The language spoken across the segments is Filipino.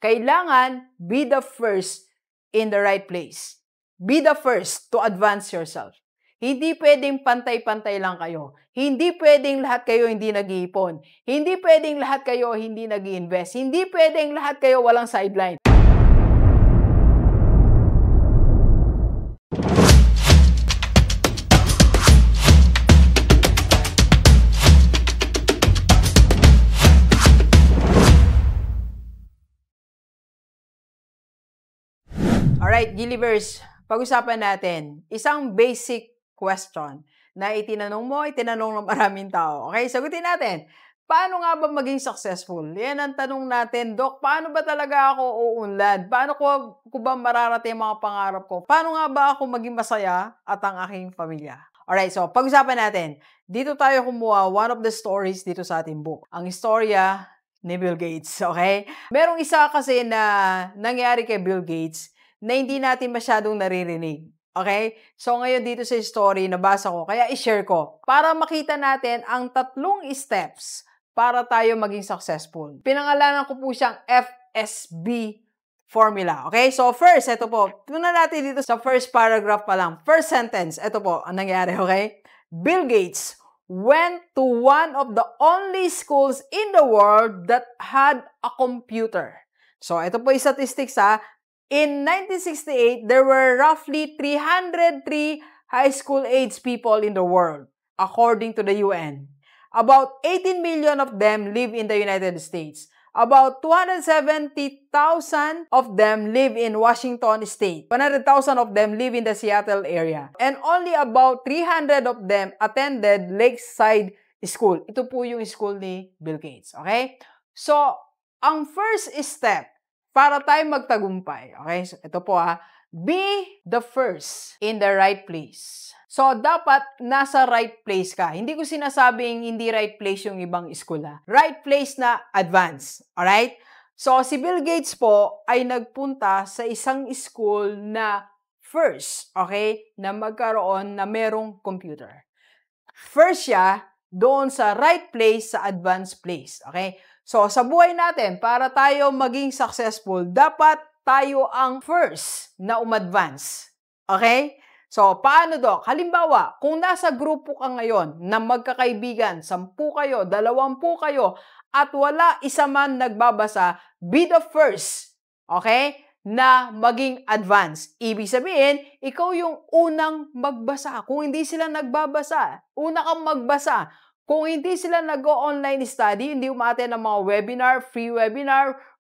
Kailangan be the first in the right place. Be the first to advance yourself. Hindi pwedeng pantay-pantay lang kayo. Hindi pwedeng lahat kayo hindi nag-iipon. Hindi pwedeng lahat kayo hindi nag-i-invest. Hindi pwedeng lahat kayo walang sideline. Alright, Gillivers, pag-usapan natin isang basic question na itinanong ng maraming tao. Okay, sagutin natin. Paano nga ba maging successful? Yan ang tanong natin, Doc. Paano ba talaga ako uunlad? Paano ko ba mararating mga pangarap ko? Paano nga ba ako maging masaya at ang aking pamilya? Alright, so pag-usapan natin. Dito tayo kumuha one of the stories dito sa ating book. Ang istorya ni Bill Gates, okay? Merong isa kasi na nangyari kay Bill Gates na hindi natin masyadong naririnig. Okay? So, ngayon dito sa story, nabasa ko, kaya i-share ko para makita natin ang 3 steps para tayo maging successful. Pinangalanan ko po siyang FSB formula. Okay? So, first, ito po. Tuna natin dito sa first paragraph pa lang. First sentence, ito po ang nangyari, okay? Bill Gates went to one of the only schools in the world that had a computer. So, ito po yung statistics ha. In 1968, there were roughly 303 high school-age people in the world, according to the UN. About 18 million of them live in the United States. About 270,000 of them live in Washington State. 100,000 of them live in the Seattle area. And only about 300 of them attended Lakeside School. Ito po yung school ni Bill Gates. Okay? So, ang first step para tayo magtagumpay, okay? So, ito po be the first in the right place. So, dapat nasa right place ka. Hindi ko sinasabing hindi right place yung ibang school Right place na advance, alright? So, si Bill Gates po ay nagpunta sa isang school na first, okay? Na magkaroon na merong computer. First siya doon sa right place, sa advanced place, okay? So, sa buhay natin, para tayo maging successful, dapat tayo ang first na umadvance. Okay? So, paano, Doc? Halimbawa, kung nasa grupo ka ngayon na magkakaibigan, 10 kayo, 20 kayo, at wala isa man nagbabasa, be the first, okay, na maging advance. Ibig sabihin, ikaw yung unang magbasa. Kung hindi sila nagbabasa, una kang magbasa. Kung hindi sila nag-online study, hindi umaattend ng mga webinar,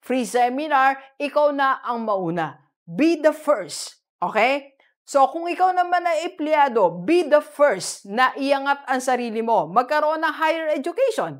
free seminar, ikaw na ang mauna. Be the first. Okay? So, kung ikaw naman na empleyado, be the first na iangat ang sarili mo. Magkaroon ng higher education.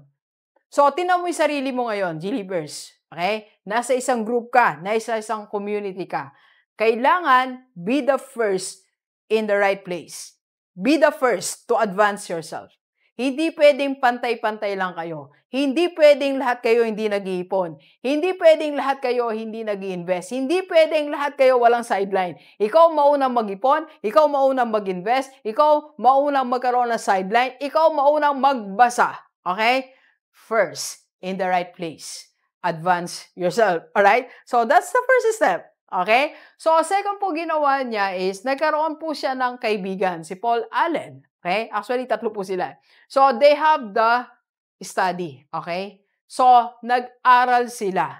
So, tinan mo yung sarili mo ngayon, Gillivers. Okay? Nasa isang group ka, nasa isang community ka. Kailangan be the first in the right place. Be the first to advance yourself. Hindi pwedeng pantay-pantay lang kayo. Hindi pwedeng lahat kayo hindi nag-iipon. Hindi pwedeng lahat kayo hindi nag-i-invest. Hindi pwedeng lahat kayo walang sideline. Ikaw maunang mag-ipon, ikaw maunang mag-invest, ikaw maunang magkaroon ng sideline, ikaw maunang magbasa. Okay? First, in the right place. Advance yourself. Alright? So, that's the first step. Okay? So, second po ginawa niya is, nagkaroon po siya ng kaibigan, si Paul Allen. Okay? Actually, 3 po sila. So, they have the study. Okay? So, nag-aral sila.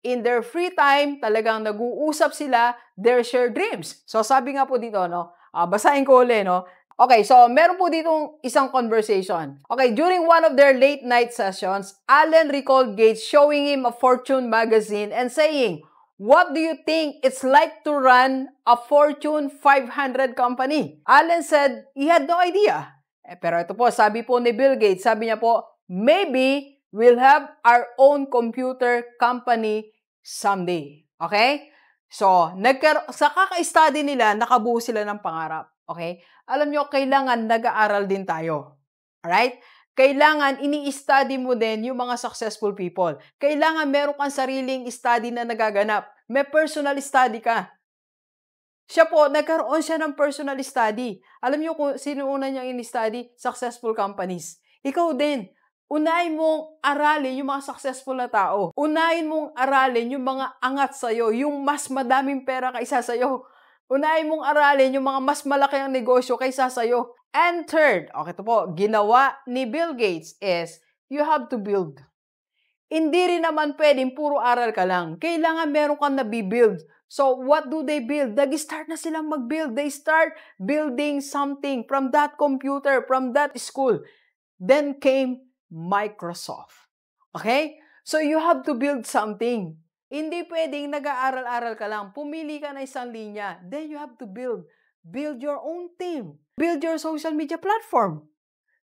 In their free time, talagang nag-uusap sila, their shared dreams. So, sabi nga po dito, no? Basahin ko ulit, no? Okay, so meron po ditong isang conversation. Okay, during one of their late night sessions, Allen recalled Gates showing him a Fortune magazine and saying, "What do you think it's like to run a Fortune 500 company?" Allen said he had no idea. Pero ito po, sabi po ni Bill Gates, sabi niya po, "Maybe we'll have our own computer company someday." Okay? So, sa kaka-study nila, nakabuo sila ng pangarap. Okay? Alam nyo, kailangan nag-aaral din tayo. Alright? Kailangan ini-study mo din yung mga successful people. Kailangan meron kang sariling study na nagaganap. May personal study ka. Siya po, nagkaroon siya ng personal study. Alam niyo kung sino una niyang in-study? Successful companies. Ikaw din. Unahin mong aralin yung mga successful na tao. Unahin mong aralin yung mga angat sa'yo, yung mas madaming pera kaysa sa'yo. Unahin mong aralin yung mga mas malaki ang negosyo kaysa sa'yo. And third, okay, ito po, ginawa ni Bill Gates is, you have to build. Hindi rin naman pwedeng puro aral ka lang. Kailangan meron kang nabibuild. So, what do they build? Nag-start na silang mag-build. They start building something from that computer, from that school. Then came Microsoft. Okay? So, you have to build something. Hindi pwedeng nag-aaral-aral ka lang. Pumili ka na isang linya. Then you have to build. Build your own team. Build your social media platform.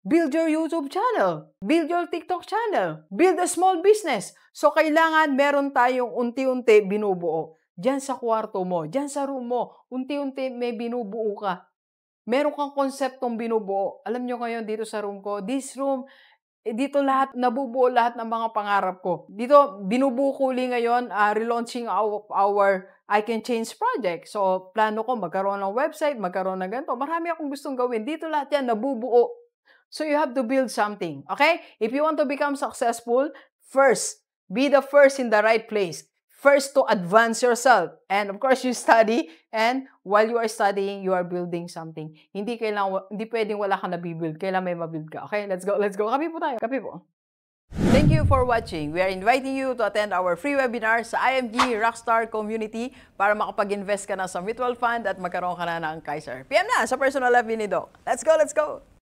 Build your YouTube channel. Build your TikTok channel. Build a small business. So, kailangan meron tayong unti-unti binubuo. Diyan sa kwarto mo, diyan sa room mo, unti-unti may binubuo ka. Meron kang konseptong binubuo. Alam nyo ngayon dito sa room ko, this room, dito lahat, nabubuo lahat ng mga pangarap ko. Dito, binubuo ko uli ngayon, relaunching our I Can Change project. So, plano ko magkaroon ng website, magkaroon ng ganito. Marami akong gustong gawin. Dito lahat yan, nabubuo. So, you have to build something. Okay? If you want to become successful, first, be the first in the right place. First, to advance yourself. And of course, you study. And while you are studying, you are building something. Hindi pwedeng wala ka nabibuild. Kailangan may mabuild ka. Okay? Let's go. Let's go. Kape po tayo. Kape po. Thank you for watching. We are inviting you to attend our free webinar sa IMG Rockstar Community para makapag-invest ka na sa mutual fund at magkaroon ka na ng Kaiser. PM na sa personal life ni Doc. Let's go. Let's go.